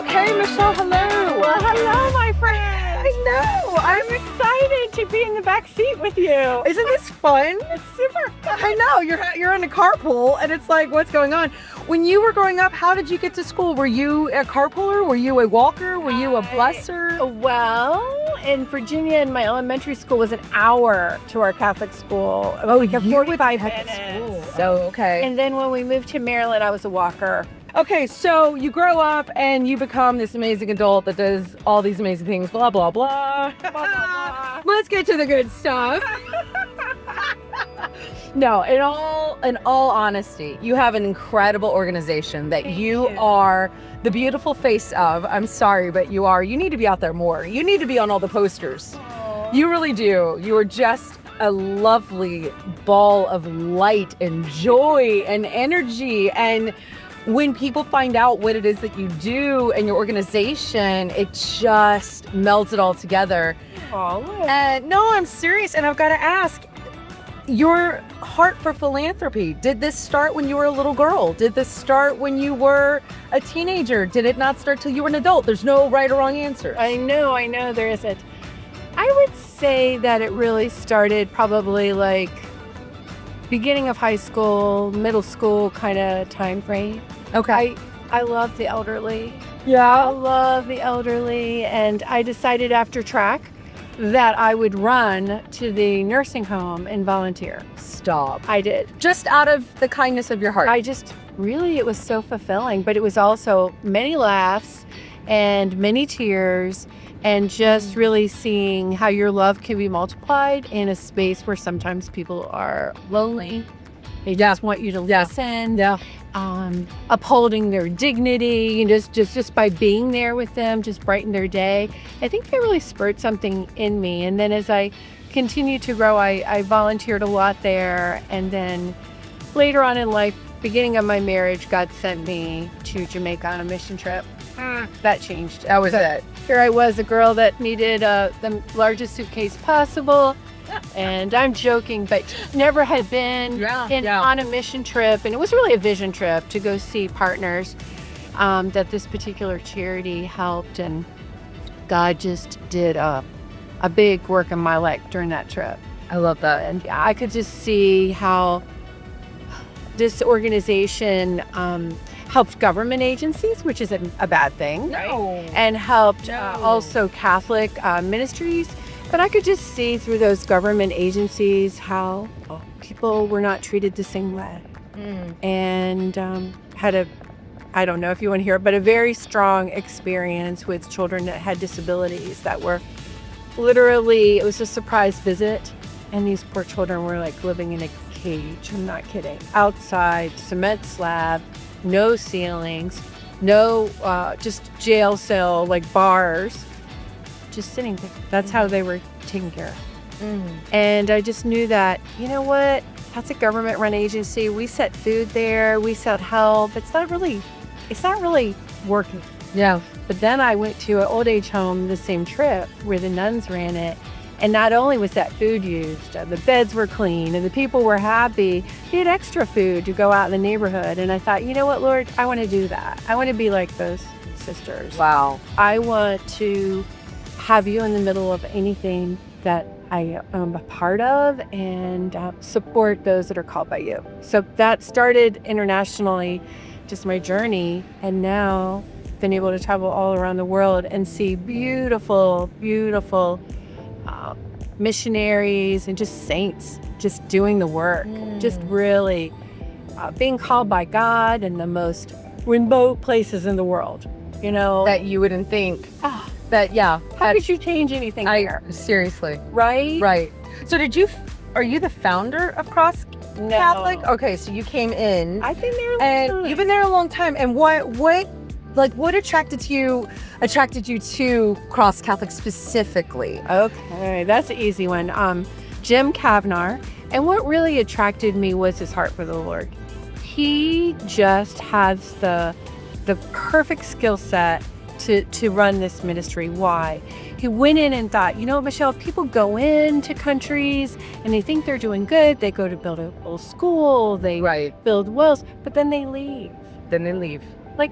Okay, Michelle, hello. Well, hello, my friend. I know. I'm excited to be in the back seat with you. Isn't this fun? It's super fun. I know. You're in a carpool, and it's like, what's going on? When you were growing up, how did you get to school? Were you a carpooler? Were you a walker? Were you a busser? Well, in Virginia, in my elementary school was an hour to our Catholic school. Oh, like a you 45 had minutes. school. So, okay. And then when we moved to Maryland, I was a walker. Okay, so you grow up and you become this amazing adult that does all these amazing things, blah, blah, blah. Blah, blah, blah. Let's get to the good stuff. No, in all honesty, you have an incredible organization that Thank you you. are the beautiful face of. I'm sorry, but you are. You need to be out there more. You need to be on all the posters. Aww. You really do. You are just a lovely ball of light and joy and energy. And when people find out what it is that you do and your organization, it just melts it all together. Aw, No, I'm serious. And I've got to ask, your heart for philanthropy, did this start when you were a little girl? Did this start when you were a teenager? Did it not start till you were an adult? There's no right or wrong answer. I know, there isn't. I would say that it really started probably like beginning of high school, middle school kind of time frame. Okay. I love the elderly. I Yeah. love the elderly, and I decided after track that I would run to the nursing home and volunteer. Stop. I did. Just out of the kindness of your heart. It was so fulfilling, but it was also many laughs and many tears, and just really seeing how your love can be multiplied in a space where sometimes people are lonely. They just want you to listen. Yeah. Upholding their dignity, and just by being there with them, just brighten their day. I think that really spurred something in me. And then as I continued to grow, I volunteered a lot there. And then later on in life, beginning of my marriage, God sent me to Jamaica on a mission trip. That changed. That was it. Here I was, a girl that needed the largest suitcase possible. And I'm joking, but never had been on a mission trip. And it was really a vision trip to go see partners that this particular charity helped. And God just did a big work in my life during that trip. I love that. And I could just see how this organization helped government agencies, which isn't a bad thing, No. and helped No. also Catholic ministries. But I could just see through those government agencies how people were not treated the same way. And had I don't know if you want to hear it, but a very strong experience with children that had disabilities that were literally, it was a surprise visit. And these poor children were like living in a cage, I'm not kidding, outside, cement slab, no ceilings, no just jail cell, like bars. Just sitting there. That's how they were taken care of. And I just knew that, you know what, that's a government run agency. We set food there, we set help. It's not really working. Yeah. But then I went to an old age home the same trip where the nuns ran it. And not only was that food used, the beds were clean and the people were happy. They had extra food to go out in the neighborhood. And I thought, you know what, Lord, I want to do that. I want to be like those sisters. Wow. I want to have you in the middle of anything that I am a part of, and support those that are called by you. So that started internationally, just my journey, and now been able to travel all around the world and see beautiful, beautiful missionaries and just saints just doing the work, just really being called by God in the most remote places in the world, you know. That you wouldn't think. How could you change anything there? Seriously. Right? Right. So are you the founder of Cross No. Catholic? Okay, so you came in. I've been there a long And time. you've been there a long time. And what attracted you to Cross Catholic specifically? Okay, that's an easy one. Jim Kavnar. And what really attracted me was his heart for the Lord. He just has the perfect skill set to run this ministry. Why? He went in and thought, you know, Michelle, if people go into countries and they think they're doing good, they go to build a little school, they build wells, but then they leave. Then they leave. Like,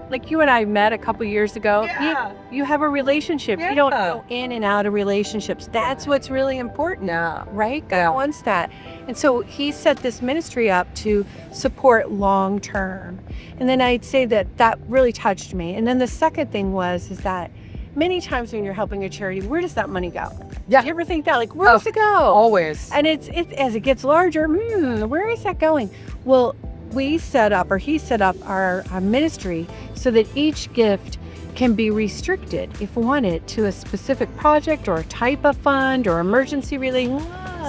like you and I met a couple years ago. Yeah. You have a relationship. Yeah. You don't go in and out of relationships. That's what's really important, Yeah. right? God Yeah. wants that. And so he set this ministry up to support long term. And then I'd say that really touched me. And then the second thing is that many times when you're helping a charity, where does that money go? Yeah. Do you ever think that? Like, where does it go? Always. And it's as it gets larger, where is that going? Well, he set up our ministry so that each gift can be restricted, if wanted, to a specific project or a type of fund or emergency relief,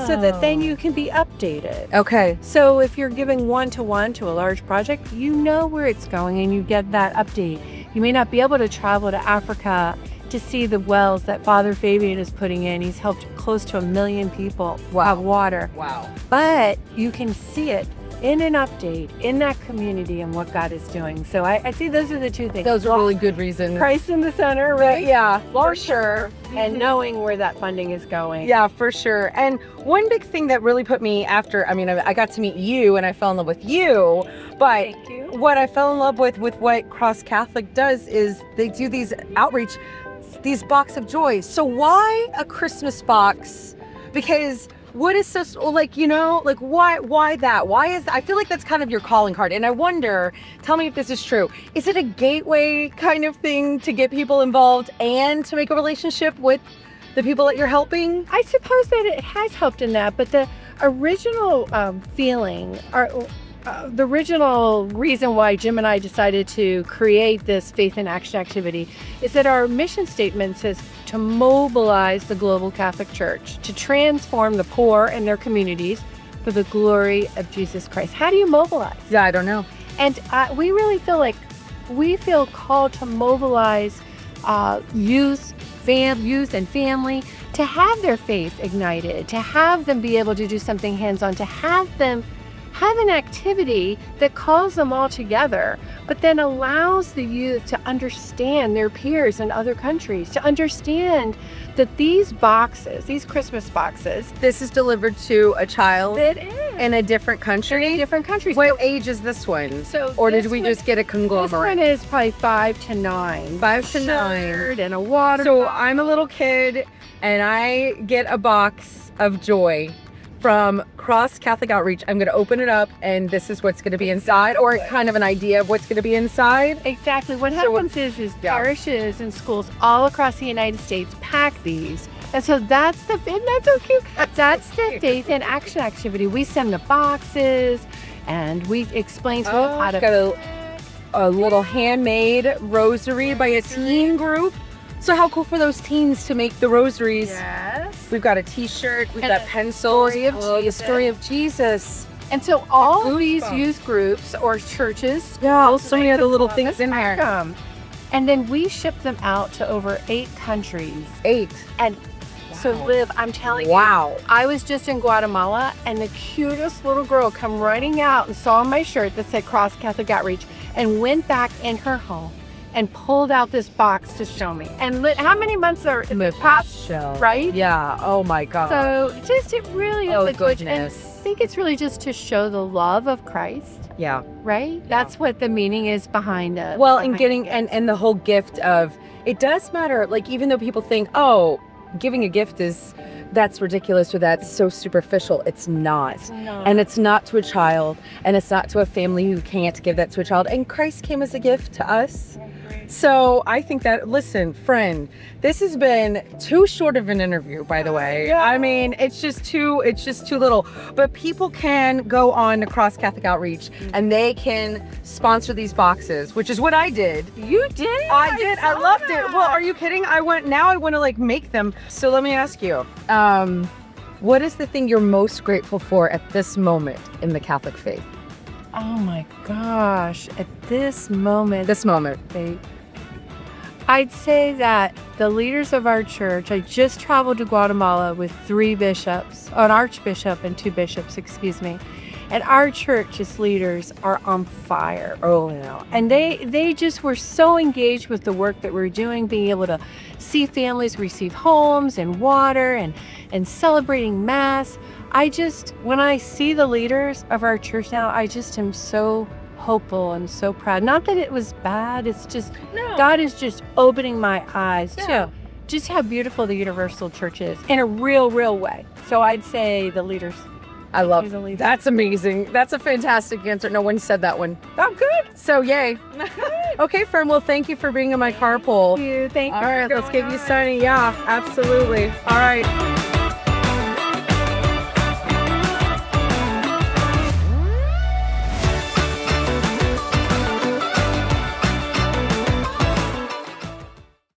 so that then you can be updated. Okay. So if you're giving one-to-one to a large project, you know where it's going and you get that update. You may not be able to travel to Africa to see the wells that Father Fabian is putting in. He's helped close to 1 million people have water. Wow. But you can see it in an update in that community and what God is doing. So I see those are the two things. Those are really good reasons. Christ in the center, right? Yeah, for sure. And knowing where that funding is going. Yeah, for sure. And one big thing that really put me after, I got to meet you and I fell in love with you, but Thank you. what I fell in love with what Cross Catholic does is they do these outreach, these box of joy. So why a Christmas box? Because what is so, why that? I feel like that's kind of your calling card. And I wonder, tell me if this is true. Is it a gateway kind of thing to get people involved and to make a relationship with the people that you're helping? I suppose that it has helped in that, but the original feeling, the original reason why Jim and I decided to create this Faith in Action activity is that our mission statement says to mobilize the global Catholic Church to transform the poor and their communities for the glory of Jesus Christ. How do you mobilize? Yeah, I don't know. And we really feel like we feel called to mobilize youth and family to have their faith ignited, to have them be able to do something hands-on, to have them have an activity that calls them all together, but then allows the youth to understand their peers in other countries, to understand that these Christmas boxes, This is delivered to a child it is in a different country. in different countries. What age is this one? So Or did this we one- just get a This conglomerate? one is probably 5 to 9. 5 to 9. Shirt and a water. So bottle. I'm a little kid and I get a box of joy from Cross Catholic Outreach. I'm going to open it up and this is what's going to be inside, or kind of an idea of what's going to be inside. Exactly. What So happens is yeah. parishes and schools all across the United States pack these. And so that's so cute. That's the Faith in Action activity. We send the boxes and we explain to them how I've to. got a little handmade rosary by a teen group. So how cool for those teens to make the rosaries. Yes. We've got a t-shirt, we've And got a pencils. story of the Jesus. story of Jesus. And so all of these Goosebumps. youth groups or churches. Yeah, so many other little things in pack there. 'em. And then we ship them out to over 8 countries. 8. And so Wow. Liv, I'm telling you. Wow. I was just in Guatemala and the cutest little girl come running out and saw my shirt that said Cross Catholic Outreach and went back in her home and pulled out this box to show me. And how many months are past, Michelle. right? Yeah. Oh my God. So it really Oh, is like, and I goodness. think it's really just to show the love of Christ, Yeah. right? That's what the meaning is behind it. Well, and getting and the whole gift of it does matter. Like even though people think, oh, giving a gift that's ridiculous or that's so superficial, it's not. And it's not to a child, and it's not to a family who can't give that to a child. And Christ came as a gift to us. So I think that, listen, friend, this has been too short of an interview, by the way. Yeah. I mean, it's just too little. But people can go on to Cross Catholic Outreach and they can sponsor these boxes, which is what I did. You did? I did. I saw loved it. that. Well, are you kidding? I want to like make them. So let me ask you, what is the thing you're most grateful for at this moment in the Catholic faith? Oh my gosh. At this moment. I'd say that the leaders of our church, I just traveled to Guatemala with 3 bishops, an archbishop and 2 bishops, and our church's leaders are on fire. And they just were so engaged with the work that we're doing, being able to see families receive homes and water and celebrating Mass. When I see the leaders of our church now, I just am so hopeful and so proud. Not that it was bad. It's just No. God is just opening my eyes Yeah. to just how beautiful the Universal Church is in a real way. So I'd say the leaders. I love Easily. That's amazing. That's a fantastic answer. No one said that one. Oh, good. So yay. Okay, Fern. Well, thank you for being in my carpool. Thank you. All right, let's give you Sunny. Yeah, absolutely. All right.